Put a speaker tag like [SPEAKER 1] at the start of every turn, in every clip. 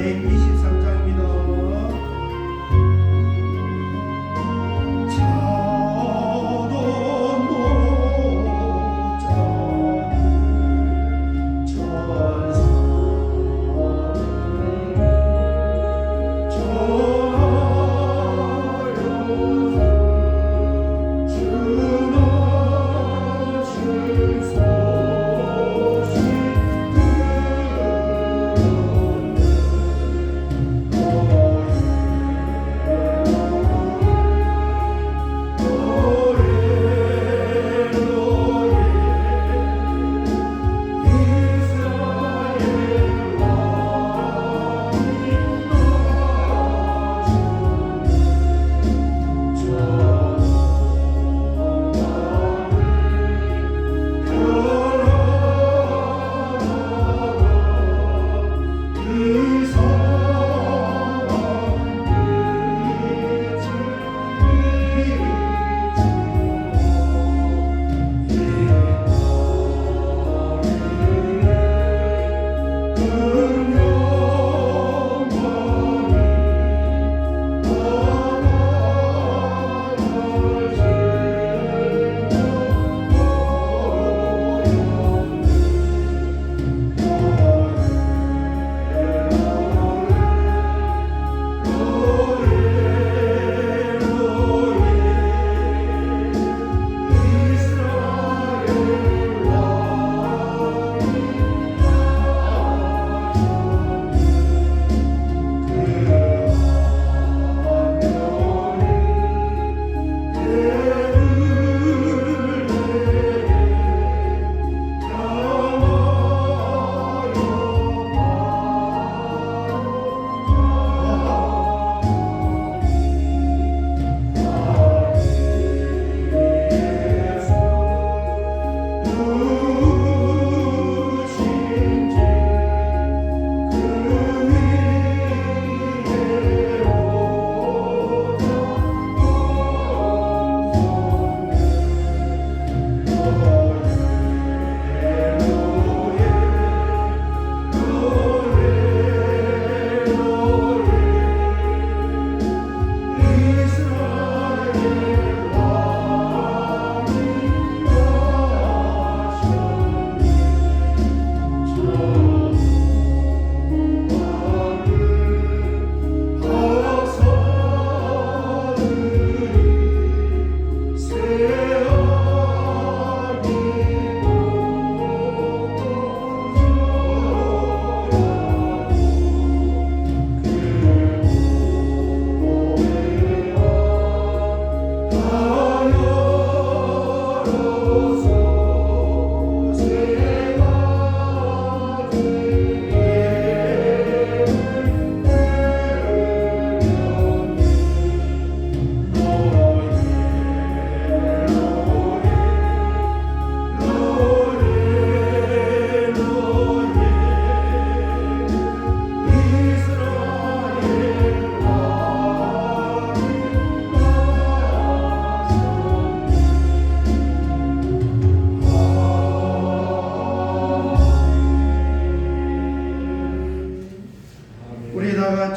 [SPEAKER 1] 이사야의 23장입니다.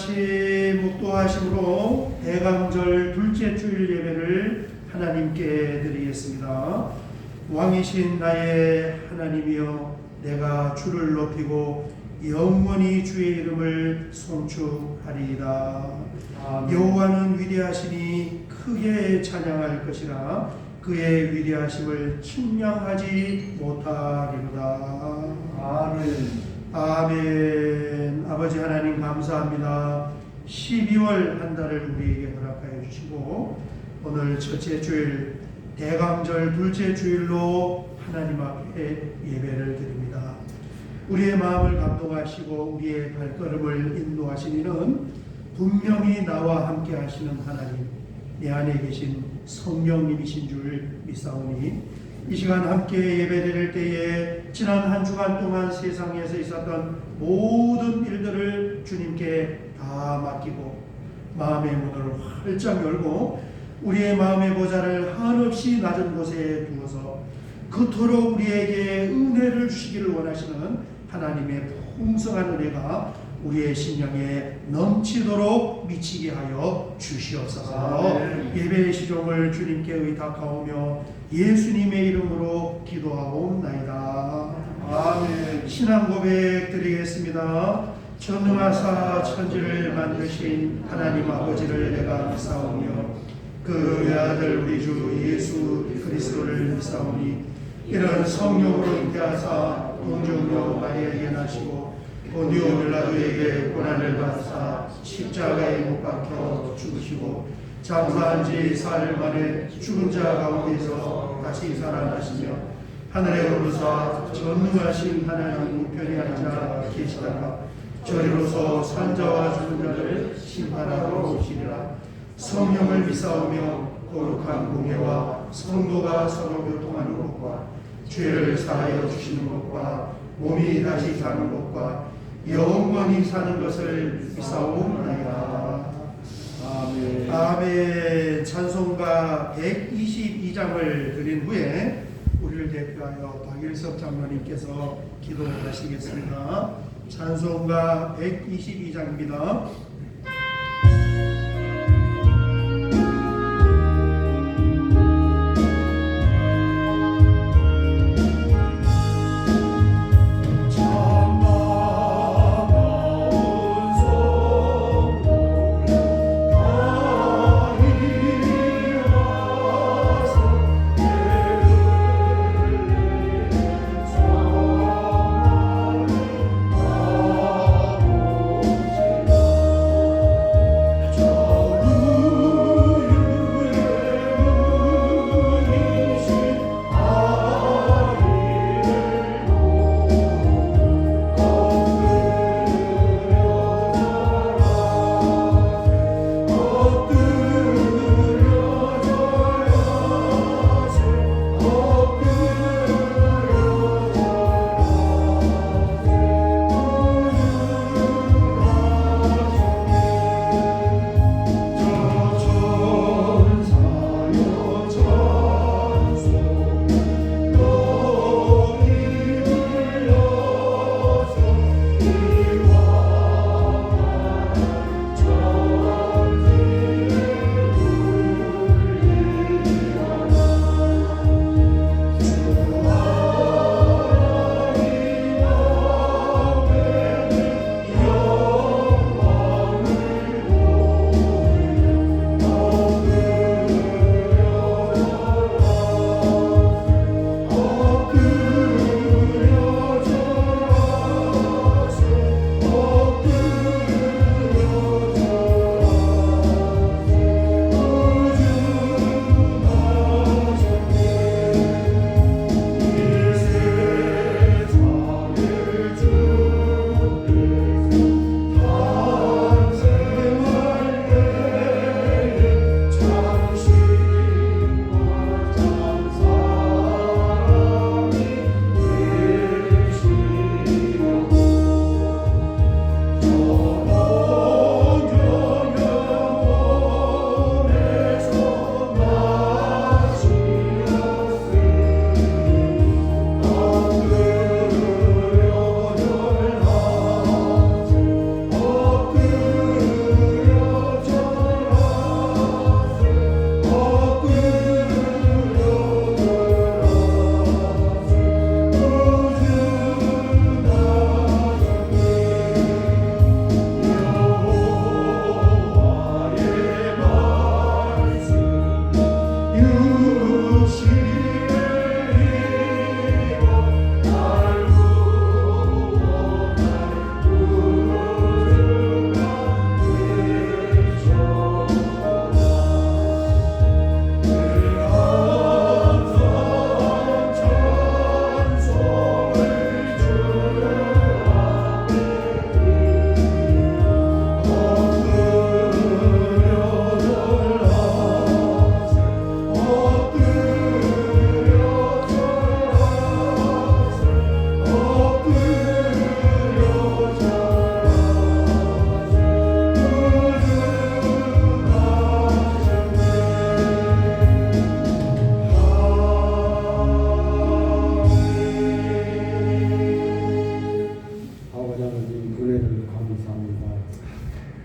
[SPEAKER 1] 같이 묵도하심으로 대강절 둘째 주일 예배를 하나님께 드리겠습니다. 왕이신 나의 하나님이여, 내가 주를 높이고 영원히 주의 이름을 송축하리이다. 여호와는 위대하시니 크게 찬양할 것이라 그의 위대하심을 측량하지 못하리로다. 아멘. 아멘. 아버지 하나님 감사합니다. 12월 한 달을 우리에게 허락하여 주시고 오늘 첫째 주일 대강절 둘째 주일로 하나님 앞에 예배를 드립니다. 우리의 마음을 감동하시고 우리의 발걸음을 인도하신 이는 분명히 나와 함께 하시는 하나님, 내 안에 계신 성령님이신 줄 믿사오니 이 시간 함께 예배드릴 때에 지난 한 주간 동안 세상에서 있었던 모든 일들을 주님께 다 맡기고 마음의 문을 활짝 열고 우리의 마음의 보좌를 한없이 낮은 곳에 두어서 그토록 우리에게 은혜를 주시기를 원하시는 하나님의 풍성한 은혜가 우리의 심령에 넘치도록 미치게 하여 주시옵소서. 예배의 시종을 주님께 의탁하오며 예수님의 이름으로 기도하옵나이다. 아멘. 신앙 고백 드리겠습니다. 전능하사 천지를 만드신 하나님 아버지를 내가 믿사오며 그 외아들 우리 주 예수 그리스도를 믿사오니 이는 성령으로 잉태하사 동정녀 마리아에게 나시고 본디오 빌라도에게 고난을 받으사 십자가에 못 박혀 죽으시고 장사한 지 사흘 만에 죽은 자 가운데서 다시 살아나시며 하늘에 오르사 전능하신 하나님 우편에 앉아 계시다가 저리로서 산자와 죽은 자를 심판하러 오시리라. 성령을 믿사오며 거룩한 공예와 성도가 서로 교통하는 것과 죄를 사하여 주시는 것과 몸이 다시 사는 것과 영원히 사는 것을 믿사옵나이다. 아멘. 아멘. 찬송가 122장을 드린 후에 우리를 대표하여 박일섭 장로님께서 기도하시겠습니다. 찬송가 122장입니다.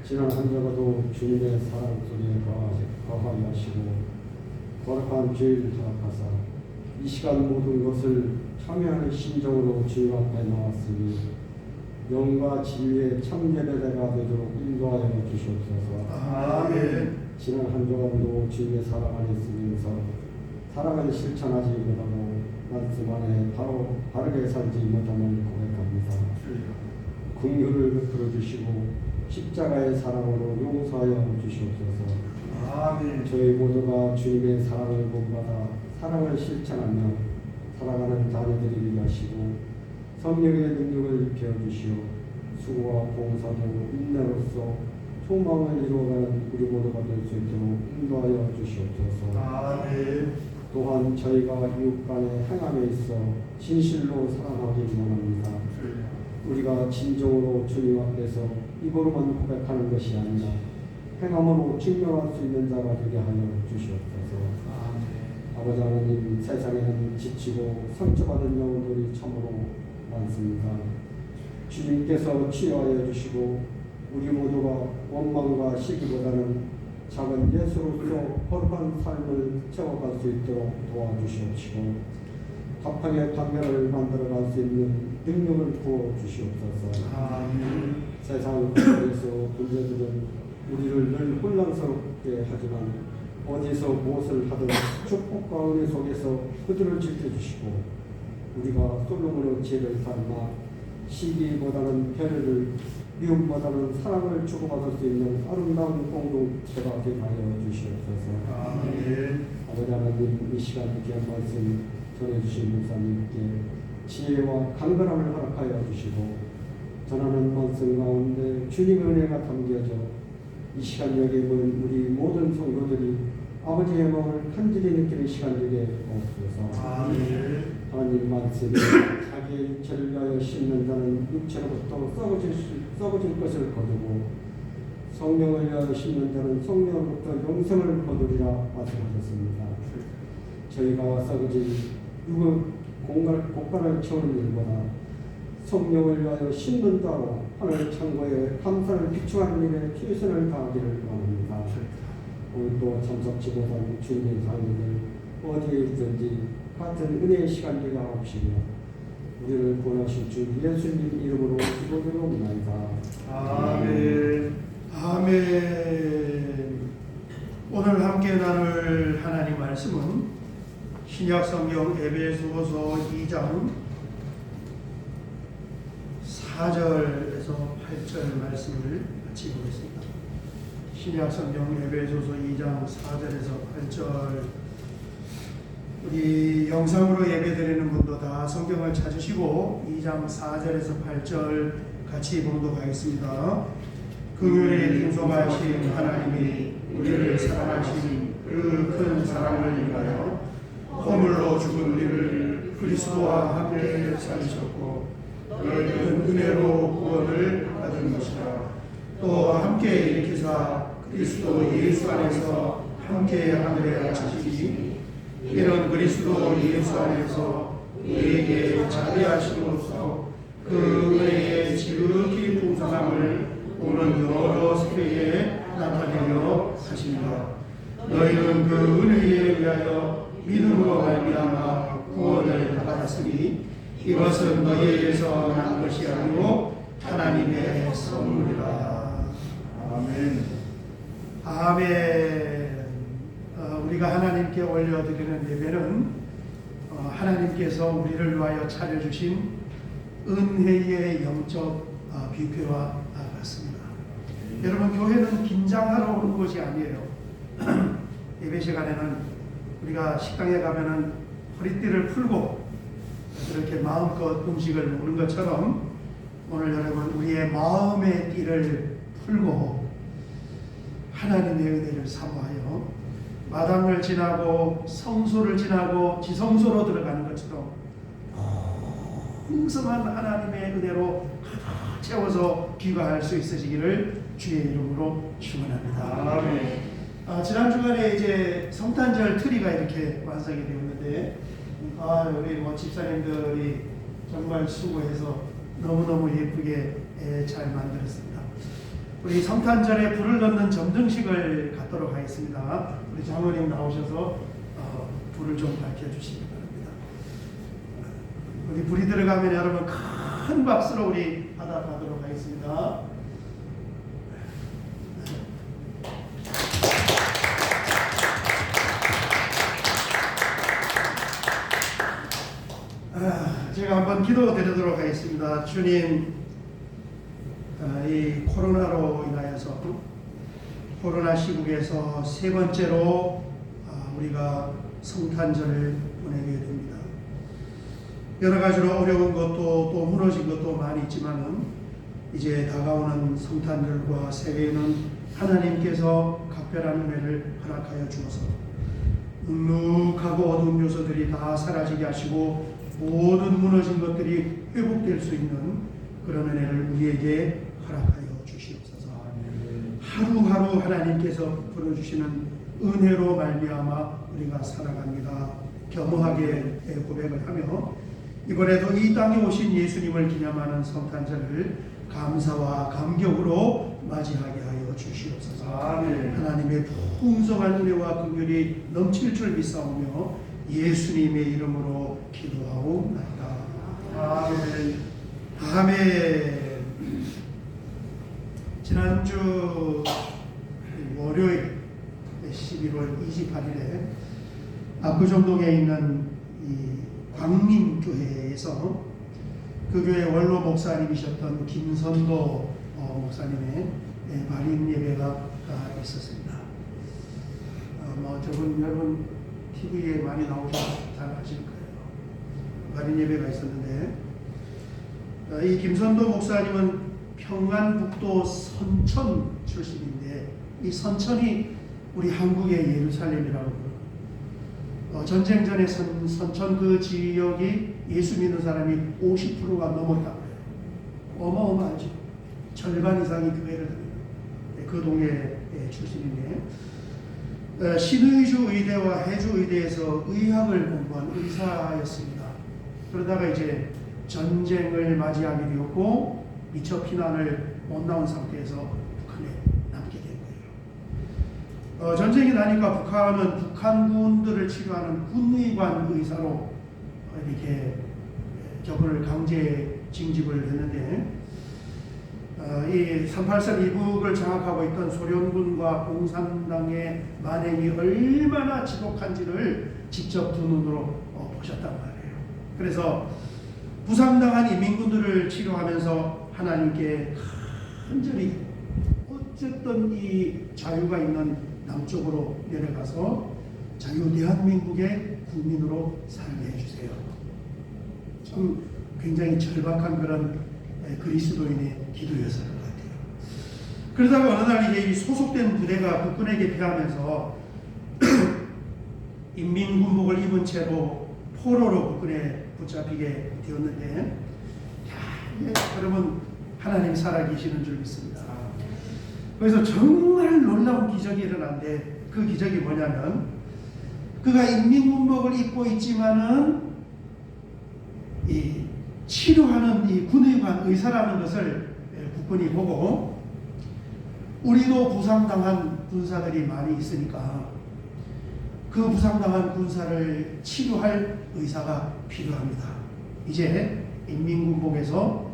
[SPEAKER 2] 지난 한 주간도 주님의 사랑 속에 거하게 하시고 거룩한 죄를 자각하사 이 시간 모든 것을 참여하는 심정으로 주님 앞에 나왔으니 영과 진리의 참 예배자가 되도록 인도하여 주시옵소서.
[SPEAKER 1] 아멘.
[SPEAKER 2] 지난 한 주간도 주님의 사랑 안에 있으면서 사랑을 실천하지 못하고 말씀 안에 바로 바르게 살지 못함을 고백합니다. 긍휼을 베풀어 주시고 십자가의 사랑으로 용서하여 주시옵소서.
[SPEAKER 1] 아멘.
[SPEAKER 2] 저희 모두가 주님의 사랑을 본받아 사랑을 실천하며 살아가는 자녀들이 되게 하시고 성령의 능력을 입혀주시오. 수고와 봉사도 인내로서 소망을 이루어가는 우리 모두가 될 수 있도록 인도하여 주시옵소서.
[SPEAKER 1] 아멘.
[SPEAKER 2] 또한 저희가 이웃 간의 행함에 있어 진실로 사랑하기 원합니다. 우리가 진정으로 주님 앞에서 입으로만 고백하는 것이 아니라 행함으로 증명할 수 있는 자가 되게 하여 주시옵소서. 아버지 하나님, 세상에는 지치고 상처받은 영혼들이 참으로 많습니다. 주님께서 치유하여 주시고 우리 모두가 원망과 시기보다는 작은 예수로서 거룩한 삶을 채워갈 수 있도록 도와주시옵시고 화평의 관계를 만들어갈 수 있는 능력을 부어주시옵소서.
[SPEAKER 1] 아멘.
[SPEAKER 2] 세상 가운데서 문제들은 우리를 늘 혼란스럽게 하지만 어디서 무엇을 하든 축복과 은혜 속에서 그들을 지켜주시고 우리가 솔로몬의 지혜를 닮아 시기보다는 배려를 미움보다는 사랑을 주고받을 수 있는 아름다운 공동체가 되게 하여 주시옵소서.
[SPEAKER 1] 아멘.
[SPEAKER 2] 아버지 하나님, 이 시간 귀한 말씀 전해주신 목사님께 지혜와 강건함을 허락하여 주시고 전하는 말씀 가운데 주님의 은혜가 담겨져 이 시간 여기 모인 우리 모든 성도들이 아버지의 마음을 간절히 느끼는 시간 되게 없소서.
[SPEAKER 1] 아멘.
[SPEAKER 2] 하나님 말씀에 자기의 육체를 위하여 심는 자는 육체로부터 썩어질 것을 거두고 성령을 위하여 심는 자는 성령으로부터 영생을 거두리라 말씀하셨습니다. 저희가 썩어질 육의 공간을 채우는 일보다 성령을 위하여 심는 자로 하늘 창고에 감사를 비추하는 일에 최선을 다하기를 원합니다. 오늘도 참석치 못한 주님의 자녀들 어디에 있든지 같은 은혜의 시간 되게 하옵시며 우리를 구원하실 주 예수님 이름으로 기도드리옵나이다.
[SPEAKER 1] 아멘. 아멘. 오늘 함께 나눌 하나님 말씀은 신약 성경 에베소서 2장 4절에서 8절 말씀을 같이 보겠습니다. 신약 성경 에베소서 2장 4절에서 8절. 우리 영상으로 예배드리는 분도 다 성경을 찾으시고 2장 4절에서 8절 같이 봉독하겠습니다. 긍휼에 풍성하신 하나님이 우리를 사랑하신 그 큰 사랑을 위하여 허물로 죽은 우리를 그리스도와 함께 살리셨고 너희는 은혜로 구원을 받은 것이라. 또 함께 일으키사 그리스도 예수 안에서 함께 하늘에 앉히시니 이런 그리스도 예수 안에서 우리에게 자비하심으로써 그 은혜의 지극히 풍성함을 오는 여러 세대에 나타내려 하십니다. 너희는 그 은혜에 의하여 믿음으로 말미암아 구원을 받았으니 이것은 너희에게서 난 것이 아니고 하나님의 선물이라. 아멘. 아멘. 우리가 하나님께 올려드리는 예배는 하나님께서 우리를 위하여 차려주신 은혜의 영적 뷔페와 같습니다. 여러분, 교회는 긴장하러 오는 것이 아니에요. 예배 시간에는 우리가 식당에 가면은 허리띠를 풀고 이렇게 마음껏 음식을 먹는 것처럼 오늘 여러분 우리의 마음의 띠를 풀고 하나님의 은혜를 사모하여 마당을 지나고 성소를 지나고 지성소로 들어가는 것처럼 풍성한 하나님의 은혜로 가득 채워서 귀가할 수 있으시기를 주의 이름으로 축원합니다. 아멘. 지난 주간에 이제 성탄절 트리가 이렇게 완성이 되었는데 우리 집사님들이 정말 수고해서 너무너무 예쁘게 잘 만들었습니다. 우리 성탄절에 불을 넣는 점등식을 갖도록 하겠습니다. 우리 장로님 나오셔서 불을 좀 밝혀주시기 바랍니다. 우리 불이 들어가면 여러분 큰 박수로 우리 받아가도록 하겠습니다. 제가 한번 기도 드리도록 하겠습니다. 주님, 이 코로나로 인하여서 코로나 시국에서 세 번째로 우리가 성탄절을 보내게 됩니다. 여러 가지로 어려운 것도 또 무너진 것도 많이 있지만은 이제 다가오는 성탄절과 새해에는 하나님께서 각별한 은혜를 허락하여 주어서 눅눅하고 어두운 요소들이 다 사라지게 하시고 모든 무너진 것들이 회복될 수 있는 그런 은혜를 우리에게 허락하여 주시옵소서. 하루하루 하나님께서 풀어주시는 은혜로 말미암아 우리가 살아갑니다. 겸허하게 고백을 하며 이번에도 이 땅에 오신 예수님을 기념하는 성탄절을 감사와 감격으로 맞이하게 하여 주시옵소서. 하나님의 풍성한 은혜와 긍휼이 넘칠 줄 믿사오며 예수님의 이름으로 기도하옵나이다. 아멘. 아멘. 지난주 월요일 11월 28일에 압구정동에 있는 이 광림교회에서 그 교회 원로 목사님이셨던 김선도 목사님의 발인 예배가 있었습니다. 저분 여러분 TV에 많이 나오셔서 잘 아실 거예요. 발인 예배가 있었는데 이 김선도 목사님은 평안북도 선천 출신인데 이 선천이 우리 한국의 예루살렘이라고 그래요. 전쟁 전에 선천 그 지역이 예수 믿는 사람이 50%가 넘었다고 해요. 어마어마하죠. 절반 이상이 교회를 다닙니다. 그 동네 출신인데 신의주 의대와 해주 의대에서 의학을 공부한 의사였습니다. 그러다가 이제 전쟁을 맞이하게 되었고 미처 피난을 못 나온 상태에서 북한에 남게 된 거예요. 전쟁이 나니까 북한은 북한군들을 치료하는 군의관 의사로 이렇게 저분을 강제 징집을 했는데 이 38선 이북을 장악하고 있던 소련군과 공산당의 만행이 얼마나 지독한지를 직접 두 눈으로 보셨단 말이에요. 그래서 부상당한 인민군들을 치료하면서 하나님께 간절히 어쨌든 이 자유가 있는 남쪽으로 내려가서 자유 대한민국의 국민으로 살게 해주세요. 참 굉장히 절박한 그런 그리스도인의 기도였을 것 같아요. 그러다가 어느 날 이제 소속된 부대가 국군에게 피하면서 인민군복을 입은 채로 포로로 국군에 붙잡히게 되었는데, 여러분 하나님 살아계시는 줄 믿습니다. 그래서 정말 놀라운 기적이 일어났는데 그 기적이 뭐냐면 그가 인민군복을 입고 있지만은 이 치료하는 이 군의관 의사라는 것을 국군이 보고 우리도 부상당한 군사들이 많이 있으니까 그 부상당한 군사를 치료할 의사가 필요합니다. 이제 인민군복에서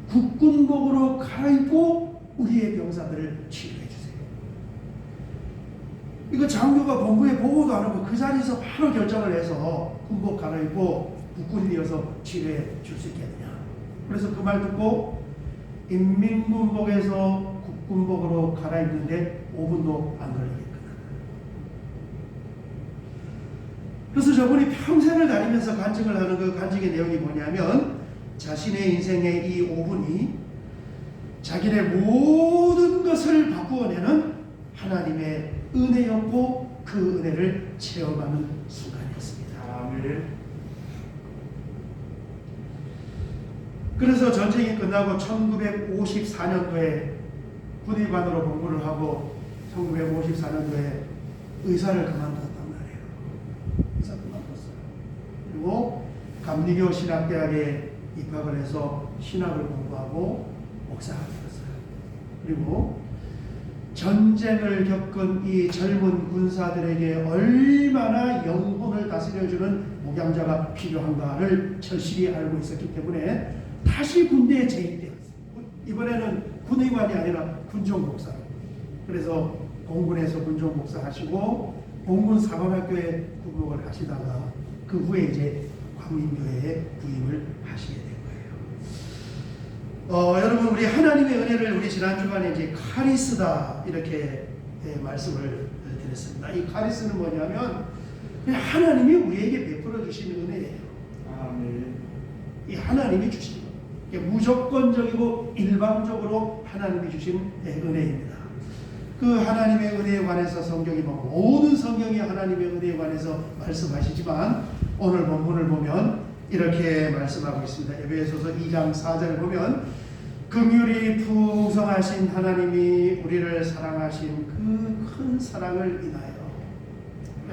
[SPEAKER 1] 국군복으로 갈아입고 우리의 병사들을 치료해 주세요. 이거 장교가 본부에 보고도 안 하고 그 자리에서 바로 결정을 해서 군복 갈아입고 국군이어서 치료해 줄 수 있겠느냐. 그래서 그 말 듣고 인민군복에서 국군복으로 갈아입는데 5분도 안 걸리게 끝났다. 그래서 저분이 평생을 다니면서 간증을 하는 그 간증의 내용이 뭐냐면 자신의 인생의 이 5분이 자기의 모든 것을 바꾸어내는 하나님의 은혜였고 그 은혜를 체험하는 순간이었습니다. 아멘. 그래서 전쟁이 끝나고 1954년도에 군의관으로 복무를 하고 1954년도에 의사를 그만뒀단 말이에요. 의사 그만뒀어요. 그리고 감리교 신학대학에 입학을 해서 신학을 공부하고 목사가 되었어요. 그리고 전쟁을 겪은 이 젊은 군사들에게 얼마나 영혼을 다스려주는 목양자가 필요한가를 절실히 알고 있었기 때문에 다시 군대에 재입되었어요. 이번에는 군의관이 아니라 군종복사. 그래서 공군에서 군종복사 하시고 공군 사관학교에 구복을 하시다가 그 후에 이제 광민교회에 부임을 하시게 된 거예요. 여러분, 우리 하나님의 은혜를 우리 지난 주간에 이제 카리스다 이렇게 말씀을 드렸습니다. 이 카리스는 뭐냐면 그냥 하나님이 우리에게 베풀어 주신 은혜예요.
[SPEAKER 2] 아멘.
[SPEAKER 1] 이 하나님이 주신 거. 이게 무조건적이고 일방적으로 하나님이 주신 은혜입니다. 그 하나님의 은혜에 관해서 성경이 모든 성경이 하나님의 은혜에 관해서 말씀하시지만 오늘 본문을 보면 이렇게 말씀하고 있습니다. 에베소서 2장 4절을 보면 긍휼이 풍성하신 하나님이 우리를 사랑하신 그 큰 사랑을 인하여,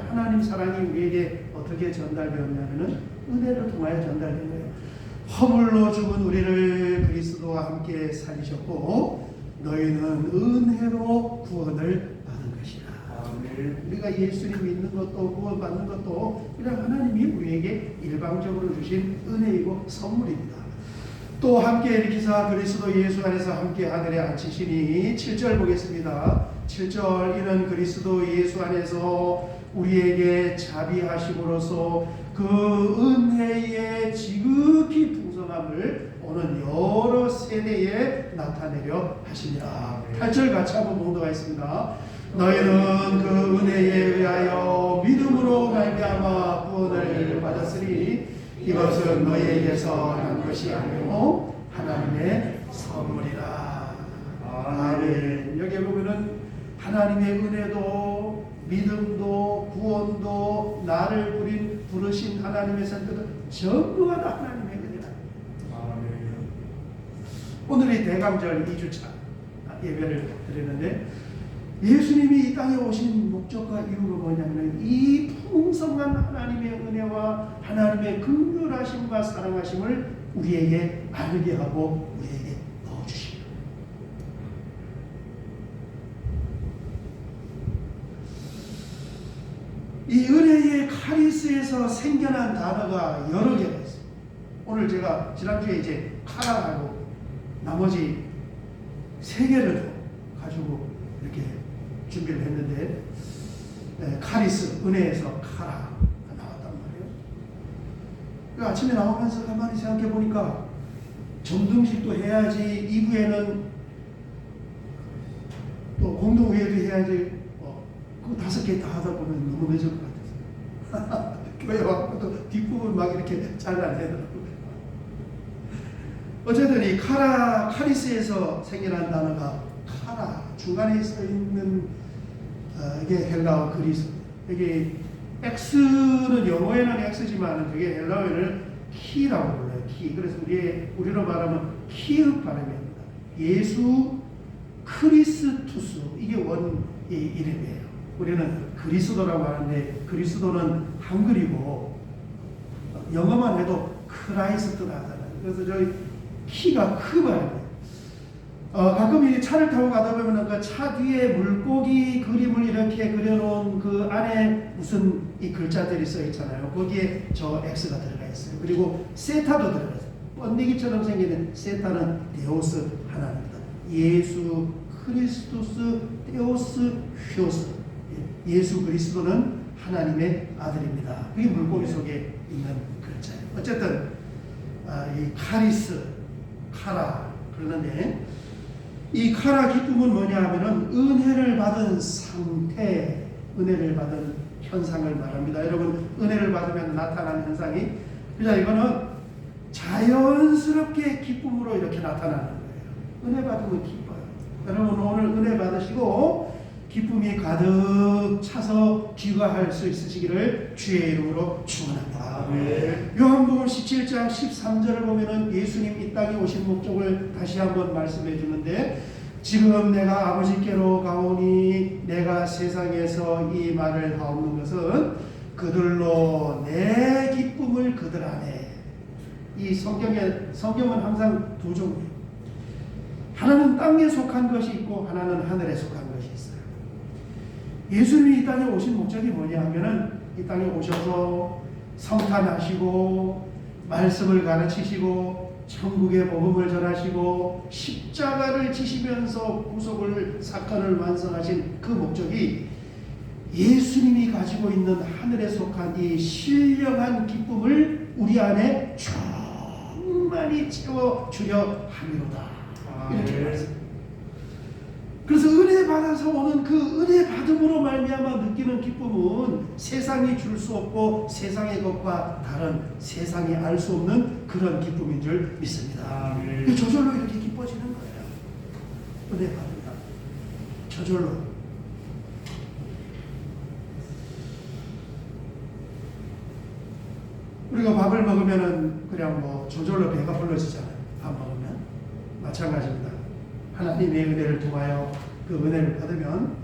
[SPEAKER 1] 하나님 사랑이 우리에게 어떻게 전달되었냐면은 은혜를 통하여 전달된 거예요. 허물로 죽은 우리를 그리스도와 함께 살리셨고 너희는 은혜로 구원을 받은 것이다. 아멘. 우리가 예수님 믿는 것도 구원 받는 것도 그냥 하나님이 우리에게 일방적으로 주신 은혜이고 선물입니다. 또 함께 일으키사 그리스도 예수 안에서 함께 하늘에 앉히시니 7절 보겠습니다. 7절 이는 그리스도 예수 안에서 우리에게 자비하심으로써 그 은혜의 지극히 풍성함을 오는 여러 세대에 나타내려 하시니라. 8절 같이 한번 봉독하겠습니다. 너희는 그 은혜에 의하여 믿음으로 말미암아 구원을 받았으니 이것은 너희에게서 난 것이 아니오 하나님의 선물이라. 아멘. 여기 보면은 하나님의 은혜도 믿음도 구원도 나를 부르신 하나님의 선택은 전부가 다 하나님의 은혜다. 아멘. 오늘이 대강절 2주차 예배를 드리는데 예수님이 이 땅에 오신 목적과 이유가 뭐냐면 이 풍성한 하나님의 은혜와 하나님의 긍휼하심과 사랑하심을 우리에게 알게 하고 우리에게 넣어주시고, 이 은혜의 카리스에서 생겨난 단어가 여러 개가 있어요. 오늘 제가 지난주에 이제 카라하고 나머지 3개를 가지고 이렇게 준비를 했는데, 카리스, 은혜에서 카라가 나왔단 말이에요. 그 아침에 나오면서 가만히 생각해 보니까 정등식도 해야지, 2부에는 또 공동회의도 해야지, 그 5개 다 하다 보면 너무 늦을 것 같아서 교회 와서 또 뒷부분 막 이렇게 잘라내더라고요. 어쨌든 이 카리스에서 생겨난 단어가 카라, 중간에 써 있는 이게 헬라어 그리스. 여기 X는 영어에는 X지만 그게 헬라어에는 키라고 불러요. 키. 그래서 우리로 말하면 키읔 발음입니다. 예수 크리스투스, 이게 원 이름이에요. 우리는 그리스도라고 하는데 그리스도는 한글이고 영어만 해도 크라이스트라 하잖아요. 그래서 저희 키가 크 발음이에요. 가끔 이 차를 타고 가다 보면 그 차 뒤에 물고기 그림을 이렇게 그려놓은 그 안에 무슨 이 글자들이 써 있잖아요. 거기에 저 X가 들어가 있어요. 그리고 세타도 들어가 있어요. 번데기처럼 생기는 세타는 데오스 하나입니다. 예수 크리스토스 데오스 휘오스. 예수 그리스도는 하나님의 아들입니다. 그게 물고기 속에 있는 글자예요. 어쨌든 이 카리스, 카라 그러는데 이 카라 기쁨은 뭐냐 하면은 은혜를 받은 상태, 은혜를 받은 현상을 말합니다. 여러분, 은혜를 받으면 나타나는 현상이 그냥 이거는 자연스럽게 기쁨으로 이렇게 나타나는 거예요. 은혜 받으면 기뻐요. 여러분, 오늘 은혜 받으시고 기쁨이 가득 차서 귀가할 수 있으시기를 주의 이름으로 축원합니다. 요한복음 17장 13절을 보면은 예수님 이 땅에 오신 목적을 다시 한번 말씀해 주는데, 지금 내가 아버지께로 가오니 내가 세상에서 이 말을 하옵는 것은 그들로 내 기쁨을 그들 안에. 이 성경은 항상 두 종류예요. 하나는 땅에 속한 것이 있고 하나는 하늘에 속한 것이 있어요. 예수님이 이 땅에 오신 목적이 뭐냐 하면은 이 땅에 오셔서 성탄하시고 말씀을 가르치시고 천국의 복음을 전하시고 십자가를 지시면서 구속을 사건을 완성하신 그 목적이 예수님이 가지고 있는 하늘에 속한 이 신령한 기쁨을 우리 안에 충만히 채워주려 함이로다. 이렇게 말씀합니다. 그래서 은혜 받아서 오는 그 은혜 받음으로 말미암아 느끼는 기쁨은 세상이 줄 수 없고 세상의 것과 다른 세상이 알 수 없는 그런 기쁨인 줄 믿습니다. 저절로 이렇게 기뻐지는 거예요. 은혜 받는다. 저절로. 우리가 밥을 먹으면은 그냥 뭐 저절로 배가 불러지잖아요. 밥 먹으면 마찬가지입니다. 하나님의 은혜를 통하여 그 은혜를 받으면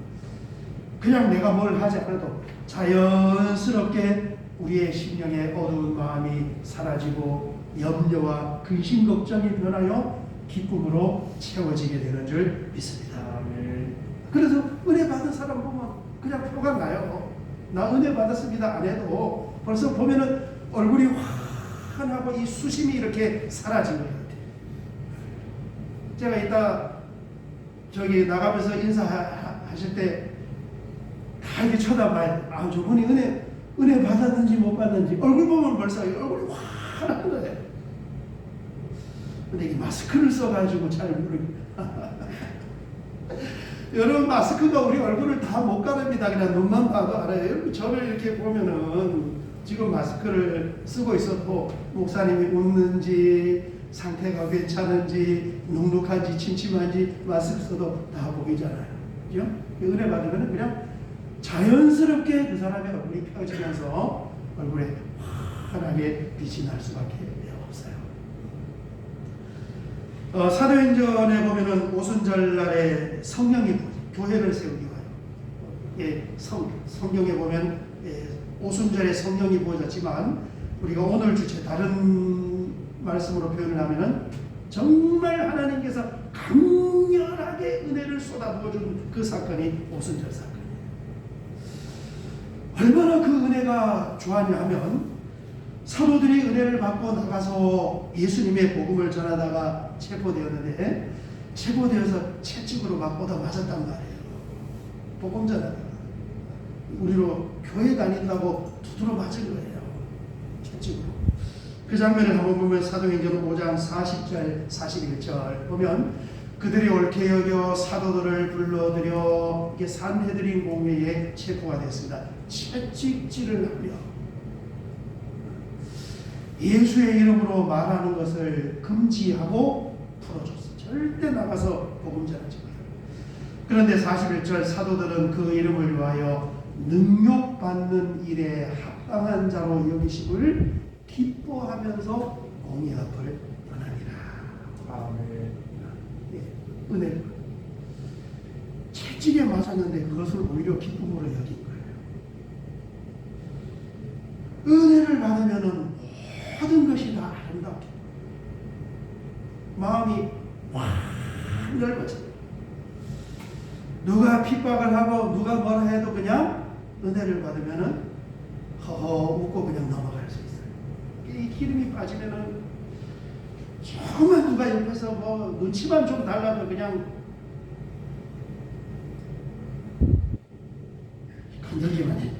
[SPEAKER 1] 그냥 내가 뭘 하지 않아도 자연스럽게 우리의 심령의 어두운 마음이 사라지고 염려와 근심 걱정이 변하여 기쁨으로 채워지게 되는 줄 믿습니다. 그래서 은혜 받은 사람 보면 그냥 표가 나요. 나 은혜 받았습니다 안 해도 벌써 보면은 얼굴이 환하고 이 수심이 이렇게 사라진 것 같아요. 제가 이따 저기 나가면서 인사하실 때 다 이렇게 쳐다봐요. 아, 저분이 은혜 받았는지 못 받았는지 얼굴 보면 벌써 얼굴이 환한 거예요. 근데 이 마스크를 써가지고 잘 모르겠어요. 여러분 마스크가 우리 얼굴을 다 못 가립니다. 그냥 눈만 봐도 알아요. 여러분 저를 이렇게 보면은 지금 마스크를 쓰고 있어도 목사님이 웃는지 상태가 괜찮은지 눅눅한지 침침한지 마스크 써도 다 보이잖아요. 그죠? 은혜 받으면 그냥 자연스럽게 그 사람의 얼굴이 펴지면서 얼굴에 환하게 빛이 날 수밖에 없어요. 사도행전에 보면은 오순절 날에 성령이 교회를 세우기 위하여 성경에 보면 오순절에 성령이 부어졌지만 우리가 오늘 주체 다른 말씀으로 표현을 하면은 정말 하나님께서 강렬하게 은혜를 쏟아부어준 그 사건이 오순절 사건이에요. 얼마나 그 은혜가 좋았냐 하면 사도들이 은혜를 받고 나가서 예수님의 복음을 전하다가 체포되었는데 체포되어서 채찍으로 맞고다 맞았단 말이에요. 복음 전하다가 우리로 교회 다닌다고 두드러 맞은 거예요. 채찍으로. 그 장면을 한번 보면 사도행전 5장 40절 41절 보면 그들이 옳게 여겨 사도들을 불러들여 이게 산헤드린 공회에 체포가 됐습니다. 채찍질을 하며 예수의 이름으로 말하는 것을 금지하고 풀어줬어요. 절대 나가서 복음 전하지 마요. 그런데 41절 사도들은 그 이름을 위하여 능욕받는 일에 합당한 자로 여기심을 기뻐하면서 공의 앞을 떠나니라. 아멘. 은혜. 채찍에 맞았는데 그것을 오히려 기쁨으로 여긴 거예요. 은혜를 받으면은 모든 것이 다 아름답게 마음이 확 넓어져요. 누가 핍박을 하고 누가 뭐라 해도 그냥 은혜를 받으면은 허허 웃고 그냥 넘어갈 수 있어요. 이 기름이 빠지면은 정말 누가 옆에서 뭐 눈치만 좀 달라도 그냥 건들기만 해.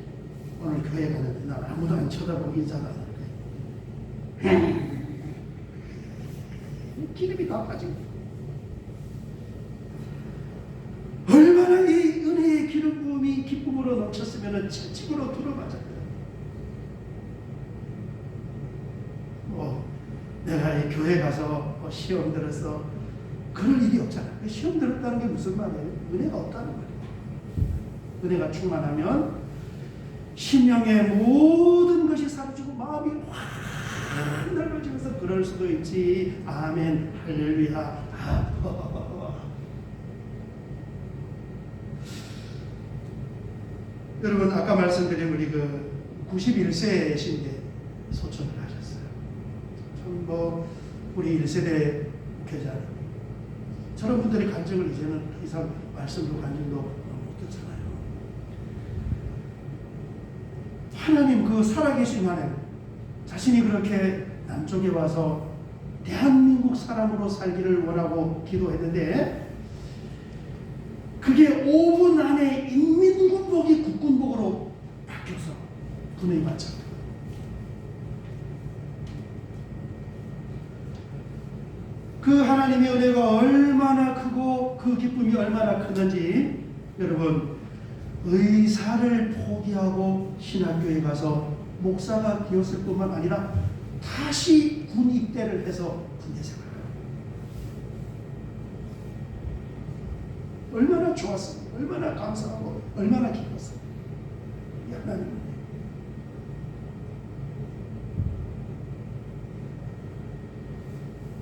[SPEAKER 1] 오늘 교회 가는데 나 아무도 안 쳐다보고 인사도 안 해. 기름이 다 빠진 거예요. 얼마나 이 은혜의 기름 부음이 기쁨으로 넘쳤으면 채찍으로 들어맞았거든. 내가 이 교회 가서 시험 들었어. 그럴 일이 없잖아. 시험 들었다는 게 무슨 말이에요? 은혜가 없다는 거예요. 은혜가 충만하면 심령의 모든 것이 사라지고 마음이 확 넓어지면서 그럴 수도 있지. 아멘. 할렐루야. 여러분 아까 말씀드린 우리 그 91세신데 소천을 하셨어요. 참 뭐 우리 1세대 목회자 저런 분들의 간증을 이제는 더 이상 말씀도 간증도 못 듣잖아요. 하나님, 그 살아계신 하나님, 자신이 그렇게 남쪽에 와서 대한민국 사람으로 살기를 원하고 기도했는데 그게 5분 안에 인민군복이 국군복으로 바뀌어서 군의 맞죠. 그 하나님의 은혜가 얼마나 크고 그 기쁨이 얼마나 크는지, 여러분, 의사를 포기하고 신학교에 가서 목사가 되었을 뿐만 아니라 다시 군 입대를 해서 군대 생활을 얼마나 좋았습니까? 얼마나 감사하고 얼마나 기뻤습니까? 하나님.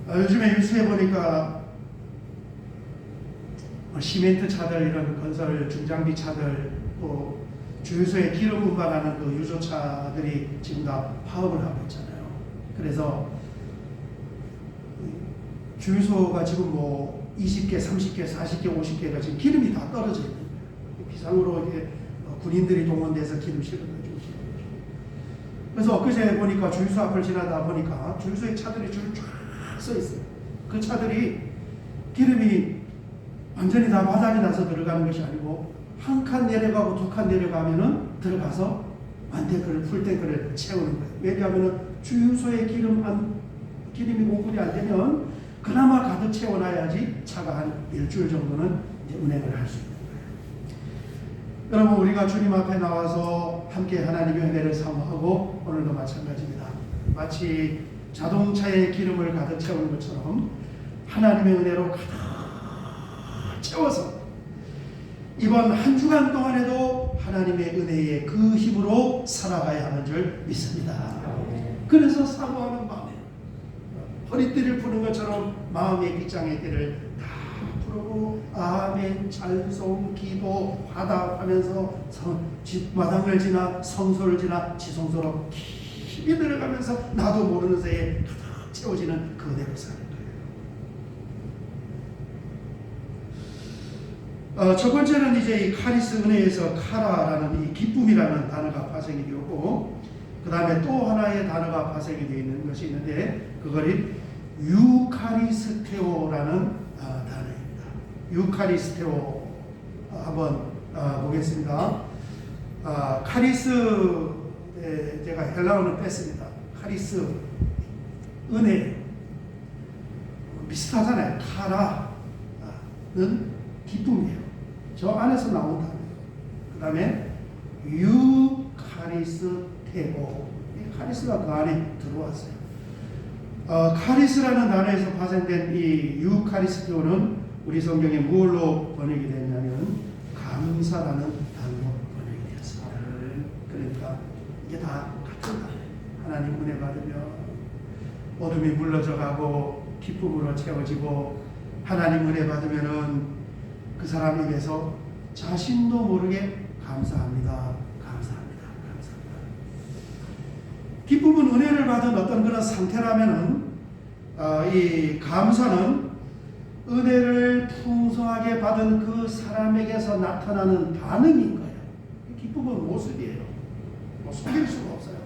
[SPEAKER 1] 요즘에 뉴스에 보니까 시멘트 차들, 이런 건설 중장비 차들, 또 주유소에 기름 운반하는 그 유조차들이 지금 다 파업을 하고 있잖아요. 그래서 주유소가 지금 뭐 20개, 30개, 40개, 50개가 지금 기름이 다 떨어져 있는 거예요. 비상으로 이제 군인들이 동원돼서 기름 실어주고 있어요. 그래서 엊그제 보니까 주유소 앞을 지나다 보니까 주유소에 차들이 줄 쫙 서 있어요. 그 차들이 기름이 완전히 다 바닥이 나서 들어가는 것이 아니고 한 칸 내려가고 두 칸 내려가면은 들어가서 완탱크를, 풀탱크를 채우는 거예요. 왜냐하면은 주유소에 기름이 공급이 안 되면 그나마 가득 채워놔야지 차가 한 일주일 정도는 이제 운행을 할 수 있는 거예요. 여러분, 우리가 주님 앞에 나와서 함께 하나님의 은혜를 사모하고 오늘도 마찬가지입니다. 마치 자동차에 기름을 가득 채우는 것처럼 하나님의 은혜로 가득 채워서 이번 한 주간 동안에도 하나님의 은혜의 그 힘으로 살아가야 하는 줄 믿습니다. 그래서 사모하는 마음에 허리띠를 푸는 것처럼 마음의 빗장의 띠를 다 풀고 아멘, 찬송, 기도, 화답하면서 마당을 지나 성소를 지나 지성소로 깊이 들어가면서 나도 모르는 새에 가득 채워지는 그대로 사는 거예요. 첫 번째는 이제 이 카리스 은혜에서 카라라는 이 기쁨이라는 단어가 파생이 되었고, 그 다음에 또 하나의 단어가 파생이 되어 있는 것이 있는데 그것이 유카리스테오라는 단어입니다. 유카리스테오 한번 보겠습니다. 카리스, 제가 헬라어는 뺐습니다. 카리스, 은혜, 비슷하잖아요. 카라는 기쁨이에요. 저 안에서 나온 단어예요. 그 다음에 유카리스테오, 카리스가 그 안에 들어왔어요. 카리스라는 단어에서 파생된 이 유카리스테오는 우리 성경에 무엇로 번역이 됐냐면 감사라는 단어로 번역이 되었습니다. 그러니까 이게 다 같은 단어예요. 하나님 은혜 받으며 어둠이 물러져 가고 기쁨으로 채워지고, 하나님 은혜 받으면은 그 사람 입에서 자신도 모르게 감사합니다, 감사합니다, 감사합니다. 기쁨은 은혜를 받은 어떤 그런 상태라면은 이 감사는 은혜를 풍성하게 받은 그 사람에게서 나타나는 반응인 거예요. 기쁨은 모습이에요. 뭐 숨길 수가 없어요.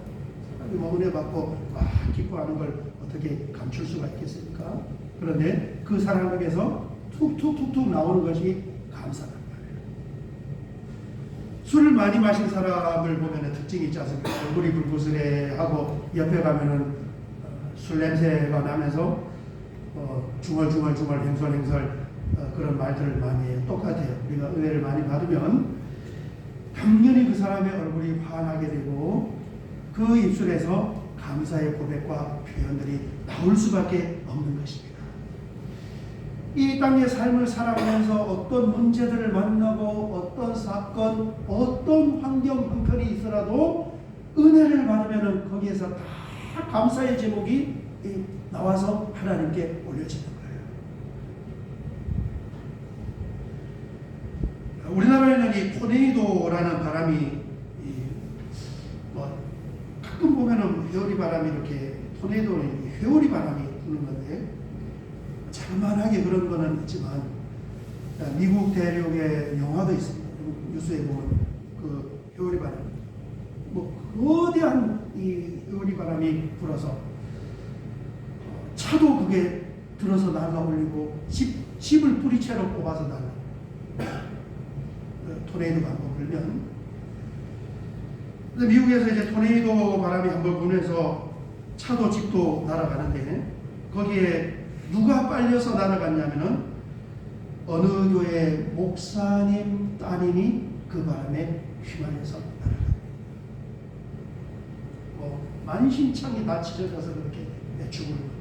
[SPEAKER 1] 사람이 뭐 은혜 받고 기뻐하는 걸 어떻게 감출 수가 있겠습니까? 그런데 그 사람에게서 툭툭툭툭 나오는 것이 감사란 말이에요. 술을 많이 마신 사람을 보면 특징이 있지 않습니까? 얼굴이 불구스레하고 옆에 가면은 술 냄새가 나면서 중얼중얼 행설행설 그런 말들을 많이 해요. 똑같아요. 우리가 은혜를 많이 받으면 당연히 그 사람의 얼굴이 환하게 되고 그 입술에서 감사의 고백과 표현들이 나올 수밖에 없는 것입니다. 이 땅의 삶을 살아가면서 어떤 문제들을 만나고 어떤 사건, 어떤 환경 형편이 있더라도 은혜를 받으면 거기에서 다 감사의 제목이 나와서 하나님께 올려지는 거예요. 우리나라에는 이 토네이도라는 바람이 가끔 보면은 회오리 바람이 이렇게, 토네이도는 회오리 바람이 부는 건데 자그만하게 그런 거는 있지만 미국 대륙의 영화도 있습니다. 뉴스에 보면 그 회오리 바람 거대한 이 의리바람이 불어서 차도 그게 들어서 날아올리고 집을 뿌리채로 뽑아서 날아. 토네이도가 한번 불면. 근데 미국에서 이제 토네이도 바람이 한번 불면서 차도 집도 날아가는데 거기에 누가 빨려서 날아갔냐면은 어느 교회 목사님 따님이 그 바람에 휘말려서 날아갑니다. 만신창이 다 찢어져서 그렇게 죽을 거예요.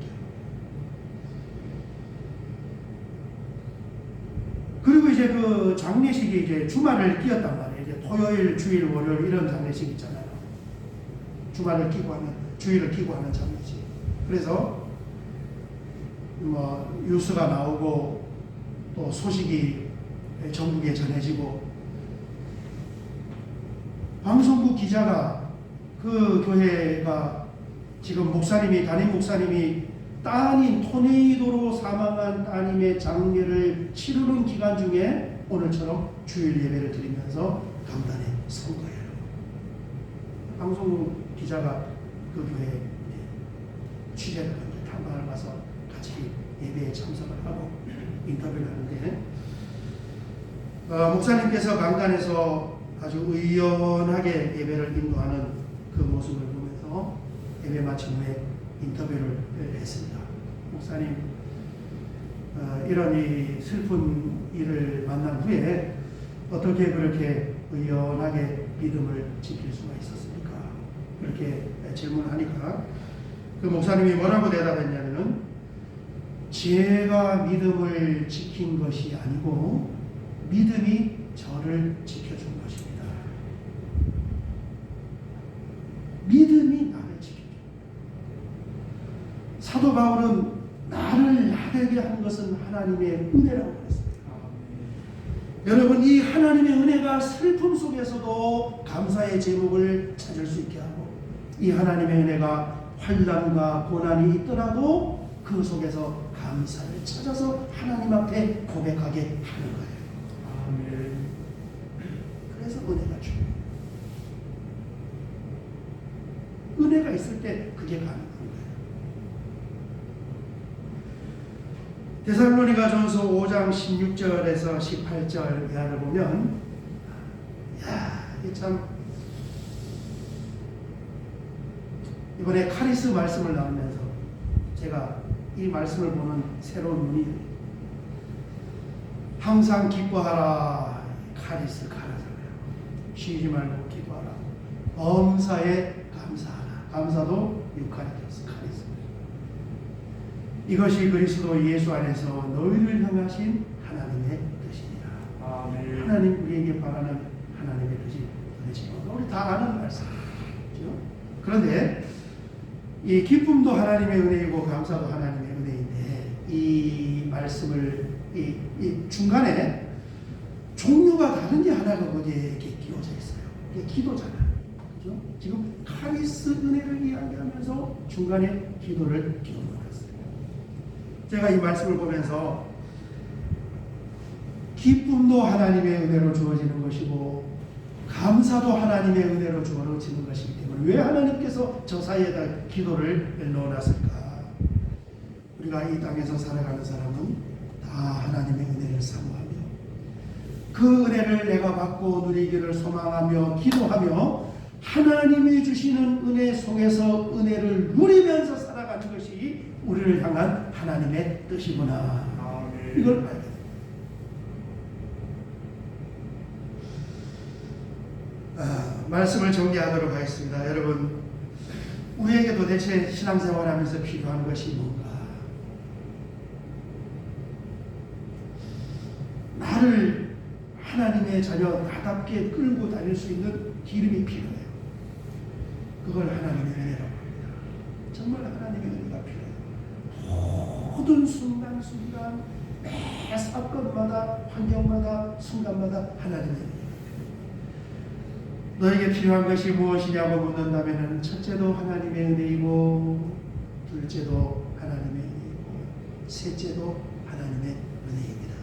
[SPEAKER 1] 그리고 이제 그 장례식이 이제 주말을 끼었단 말이에요. 이제 토요일, 주일, 월요일 이런 장례식 있잖아요. 주말을 끼고 하는, 주일을 끼고 하는 장례식. 그래서 뉴스가 나오고 또 소식이 전국에 전해지고 방송국 기자가 그 교회가 지금 담임 목사님이 따님 토네이도로 사망한 따님의 장례를 치르는 기간 중에 오늘처럼 주일 예배를 드리면서 강단에 선 거예요. 방송국 기자가 그 교회에 취재를 하고 탐방을 가서 같이 예배에 참석을 하고 인터뷰를 하는데 목사님께서 강단에서 아주 의연하게 예배를 인도하는 그 모습을 보면서 예배 마친 후에 인터뷰를 했습니다. 목사님, 이런 이 슬픈 일을 만난 후에 어떻게 그렇게 의연하게 믿음을 지킬 수가 있었습니까? 그렇게 질문하니까 그 목사님이 뭐라고 대답했냐면은 제가 믿음을 지킨 것이 아니고 믿음이 저를 지켜준 것입니다. 믿음이 나를 지켜줘. 사도 바울은 나를 나되게 한 것은 하나님의 은혜라고 그랬습니다. 여러분, 이 하나님의 은혜가 슬픔 속에서도 감사의 제목을 찾을 수 있게 하고, 이 하나님의 은혜가 환난과 고난이 있더라도 그 속에서 감사를 찾아서 하나님 앞에 고백하게 하는 거예요. 아멘. 그래서 은혜가 중요해요. 은혜가 있을 때 그게 가능한 거예요. 데살로니가전서 5장 16절에서 18절 이하를 보면, 이게 참 이번에 카리스 말씀을 나누면서 제가 이 말씀을 보는 새로운 눈이, 항상 기뻐하라. 카리스 가라잖아요. 쉬지 말고 기뻐하라. 범사에 감사하라. 감사도 유카리토스 카리스. 이것이 그리스도 예수 안에서 너희를 향하신 하나님의 뜻이니라. 아멘. 하나님, 우리에게 바라는 하나님의 뜻이 도대체 우리 다 아는 말씀이죠. 그런데 이 기쁨도 하나님의 은혜이고 감사도 하나님의 은혜인데, 이 말씀을 이 중간에 종류가 다른 게 하나가 거기에 이렇게 끼워져 있어요. 이게 기도잖아요. 그죠? 지금 카리스 은혜를 이야기하면서 중간에 기도를 끼워넣었어요. 제가 이 말씀을 보면서 기쁨도 하나님의 은혜로 주어지는 것이고 감사도 하나님의 은혜로 주어지는 것이기 때문에 왜 하나님께서 저 사이에다 기도를 넣어놨을까? 우리가 이 땅에서 살아가는 사람은 다 하나님의 은혜를 사모하며 그 은혜를 내가 받고 누리기를 소망하며 기도하며 하나님이 주시는 은혜 속에서 은혜를 누리면서 살아가는 것이 우리를 향한 하나님의 뜻이구나. 아멘. 이걸 알게 됩니다. 말씀을 정리하도록 하겠습니다. 여러분, 우리에게 도대체 신앙생활하면서 필요한 것이 뭔가? 나를 하나님의 자녀 나답게 끌고 다닐 수 있는 기름이 필요해요. 그걸 하나님의 은혜라고 합니다. 정말 하나님의 은혜가 필요해요. 모든 순간순간 매 사건마다 환경마다 순간마다 하나님의 은혜. 너에게 필요한 것이 무엇이냐고 묻는다면 첫째도 하나님의 은혜이고 둘째도 하나님의 은혜이고 셋째도 하나님의 은혜입니다.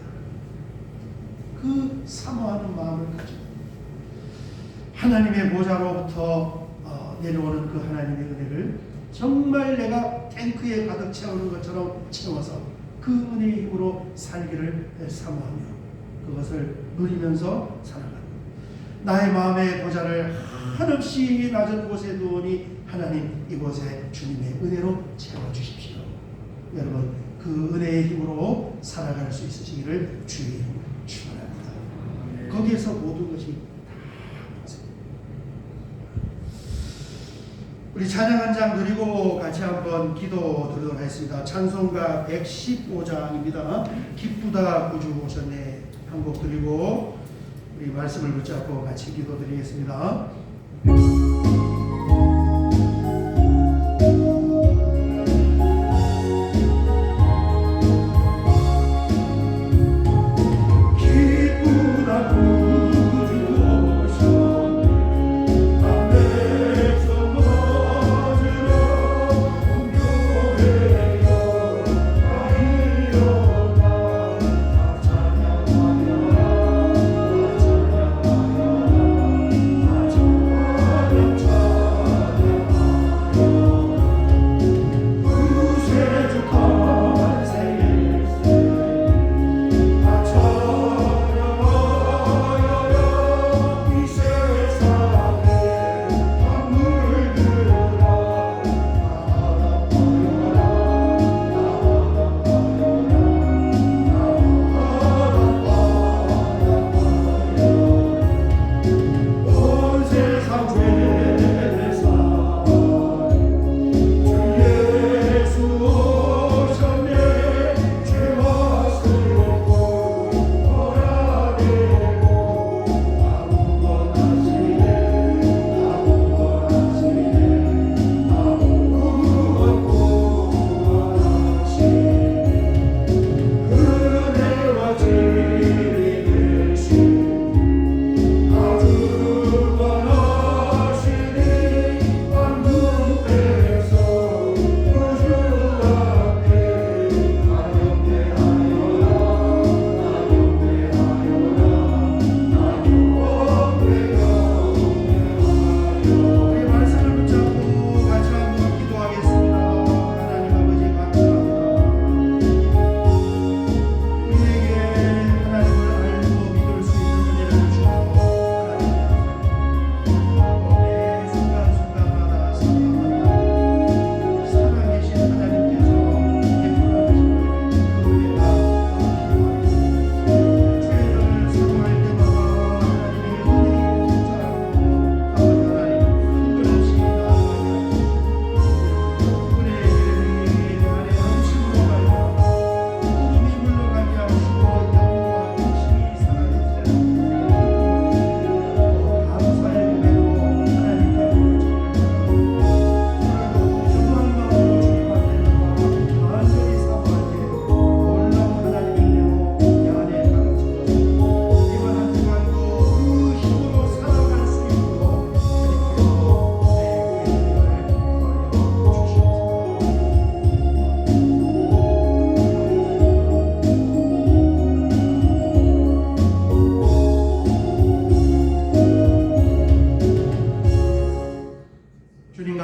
[SPEAKER 1] 그 사모하는 마음을 가지고 하나님의 보좌로부터 내려오는 그 하나님의 은혜를 정말 내가 탱크에 가득 채우는 것처럼 채워서 그 은혜의 힘으로 살기를 사모하며 그것을 누리면서 살아가는 나의 마음의 보좌를 한없이 낮은 곳에 두오니 하나님 이곳에 주님의 은혜로 채워주십시오. 여러분 그 은혜의 힘으로 살아갈 수 있으시기를 주의 이름으로 축원합니다. 거기에서 모든 것이 우리 찬양 한 장 드리고 같이 한번 기도 드리도록 하겠습니다. 찬송가 115장입니다. 기쁘다 구주 오셨네 한 곡 드리고 우리 말씀을 붙잡고 같이 기도 드리겠습니다.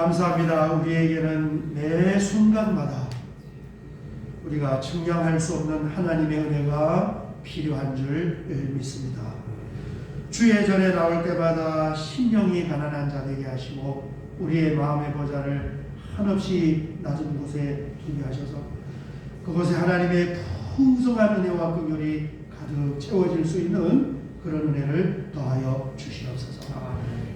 [SPEAKER 1] 감사합니다. 우리에게는 매 순간마다 우리가 측량할 수 없는 하나님의 은혜가 필요한 줄 믿습니다. 주의 전에 나올 때마다 심령이 가난한 자 되게 하시고 우리의 마음의 보좌를 한없이 낮은 곳에 두게 하셔서 그곳에 하나님의 풍성한 은혜와 긍휼이 가득 채워질 수 있는 그런 은혜를 더하여 주시옵소서.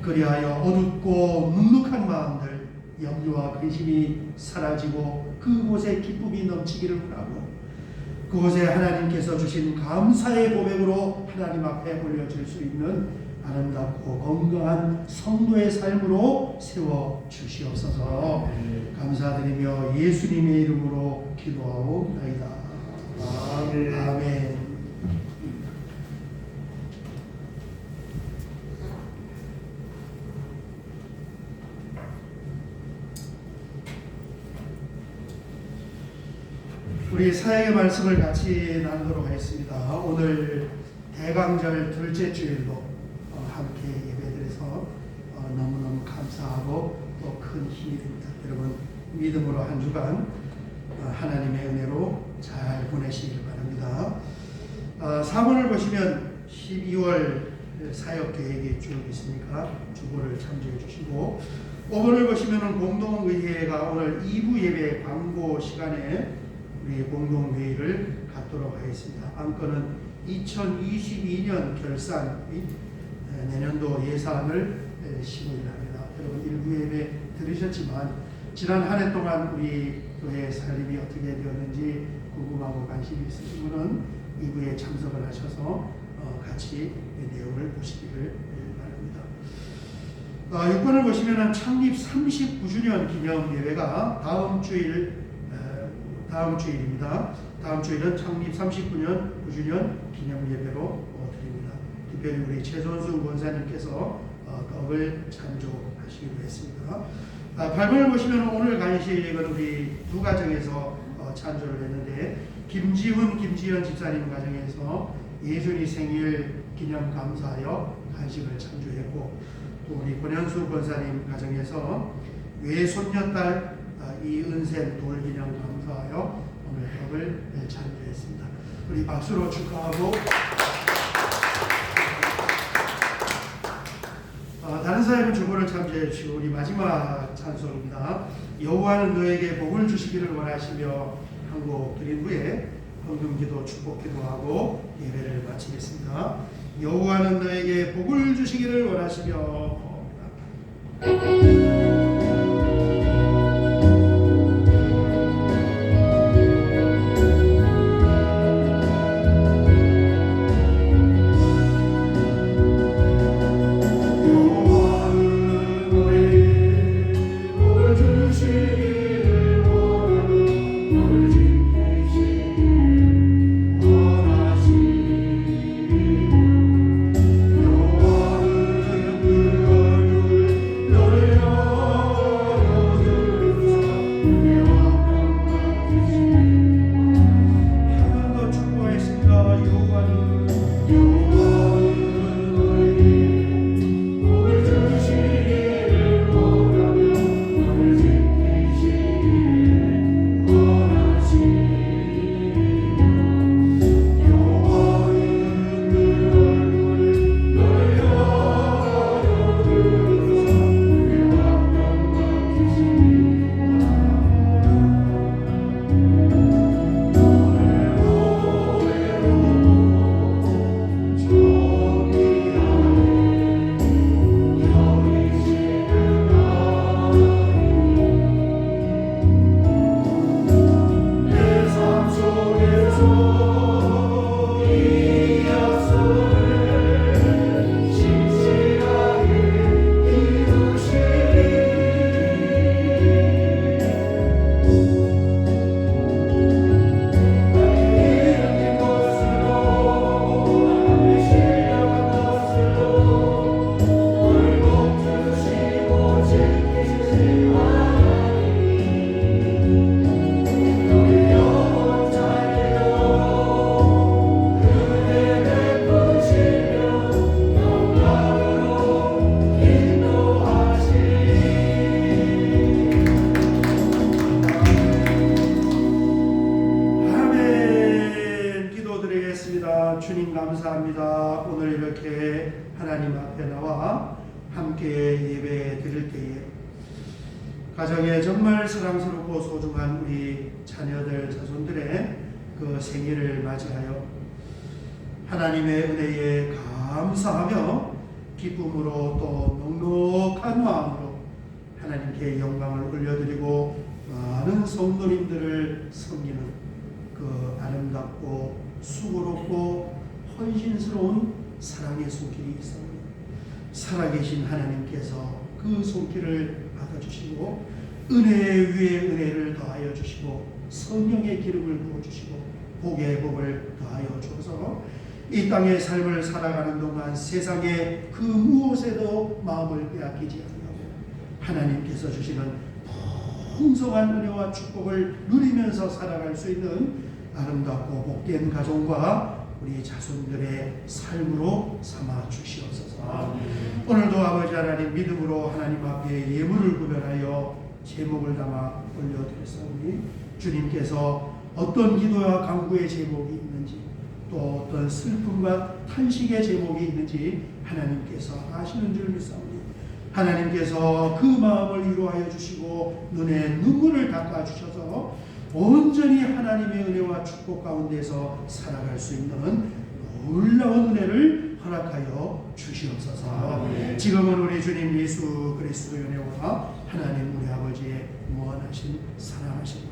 [SPEAKER 1] 그리하여 어둡고 눅눅한 마음들 염려와 근심이 사라지고 그곳에 기쁨이 넘치기를 바라고 그곳에 하나님께서 주신 감사의 고백으로 하나님 앞에 올려질 수 있는 아름답고 건강한 성도의 삶으로 세워 주시옵소서. 감사드리며 예수님의 이름으로 기도하옵나이다. 아멘. 아멘. 우리 사역의 말씀을 같이 나누도록 하겠습니다. 오늘 대강절 둘째 주일로 함께 예배드려서 너무너무 감사하고 또 큰 힘이 됩니다. 여러분 믿음으로 한 주간 하나님의 은혜로 잘 보내시길 바랍니다. 4번을 보시면 12월 사역 계획이 쭉 있으니까 주보를 참조해 주시고 5번을 보시면 공동의회가 오늘 2부 예배 광고 시간에 우리 공동회의를 갖도록 하겠습니다. 안건은 2022년 결산 및 내년도 예산을 심의합니다. 여러분 1부 예배 들으셨지만 지난 한 해 동안 우리 교회 살림이 어떻게 되었는지 궁금하고 관심이 있으신 분은 2부에 참석을 하셔서 같이 내용을 보시기를 바랍니다. 6번을 보시면 창립 39주년 기념 예배가 다음 주일입니다. 다음 주일은 창립 39주년 기념 예배로 드립니다. 특별히 우리 최선수 권사님께서 떡을 찬조하시기로 했습니다. 8번을 보시면 오늘 간식은 우리 두 가정에서 찬조를 했는데 김지훈, 김지연 집사님 가정에서 예준이 생일 기념 감사하여 간식을 찬조했고 또 우리 권현수 권사님 가정에서 외손녀딸 이은샘 돌 기념 감사하여 오늘 떡을 찬조했습니다. 우리 박수로 축하하고 다른 사람은 주보를 참조해 주시고 우리 마지막 찬송입니다. 여호와는 너에게 복을 주시기를 원하시며 한 곡 드린 후에 헌금기도 축복기도 하고 예배를 마치겠습니다. 여호와는 너에게 복을 주시기를 원하시며 주님 감사합니다. 오늘 이렇게 하나님 앞에 나와 함께 예배 드릴 때에 가정에 정말 사랑스럽고 소중한 우리 자녀들, 자손들의 그 생일을 맞이하여 하나님의 은혜에 감사하며 기쁨으로 또 넉넉한 마음으로 하나님께 영광을 올려드리고 많은 성도님들을 섬기는 그 아름답고 수고롭고 헌신스러운 사랑의 손길이 있습니다. 살아계신 하나님께서 그 손길을 받아주시고 은혜 위에 은혜를 더하여 주시고 성령의 기름을 부어주시고 복의 복을 더하여 주어서 이 땅의 삶을 살아가는 동안 세상의 그 무엇에도 마음을 빼앗기지 아니하고 하나님께서 주시는 풍성한 은혜와 축복을 누리면서 살아갈 수 있는 아름답고 복된 가정과 우리 자손들의 삶으로 삼아 주시옵소서. 오늘도 아버지 하나님 믿음으로 하나님 앞에 예물을 구별하여 제목을 담아 올려드렸사오니 주님께서 어떤 기도와 간구의 제목이 있는지 또 어떤 슬픔과 탄식의 제목이 있는지 하나님께서 아시는 줄 믿사오니 하나님께서 그 마음을 위로하여 주시고 눈에 눈물을 닦아 주셔서 온전히 하나님의 은혜와 축복 가운데서 살아갈 수 있는 놀라운 은혜를 허락하여 주시옵소서. 지금은 우리 주님 예수 그리스도의 은혜와 하나님 우리 아버지의 무한하신 사랑하심과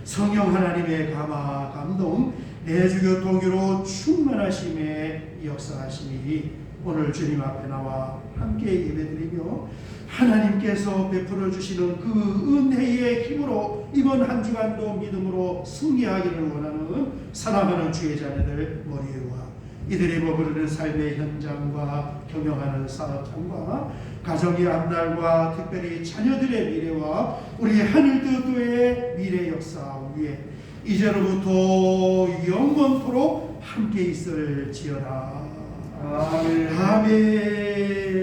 [SPEAKER 1] 성령 하나님의 감화 감동 내주교 동유로 충만하심의 역사하심이 오늘 주님 앞에 나와 함께 예배드리며 하나님께서 베풀어 주시는 그 은혜의 힘으로 이번 한 주간도 믿음으로 승리하기를 원하는 사랑하는 주의 자녀들 머리와 이들이 머무르는 삶의 현장과 경영하는 사업장과 가정의 앞날과 특별히 자녀들의 미래와 우리 하늘 뜻도의 미래 역사 위에 이제로부터 영원토록 함께 있을지어다. 아멘. 아멘.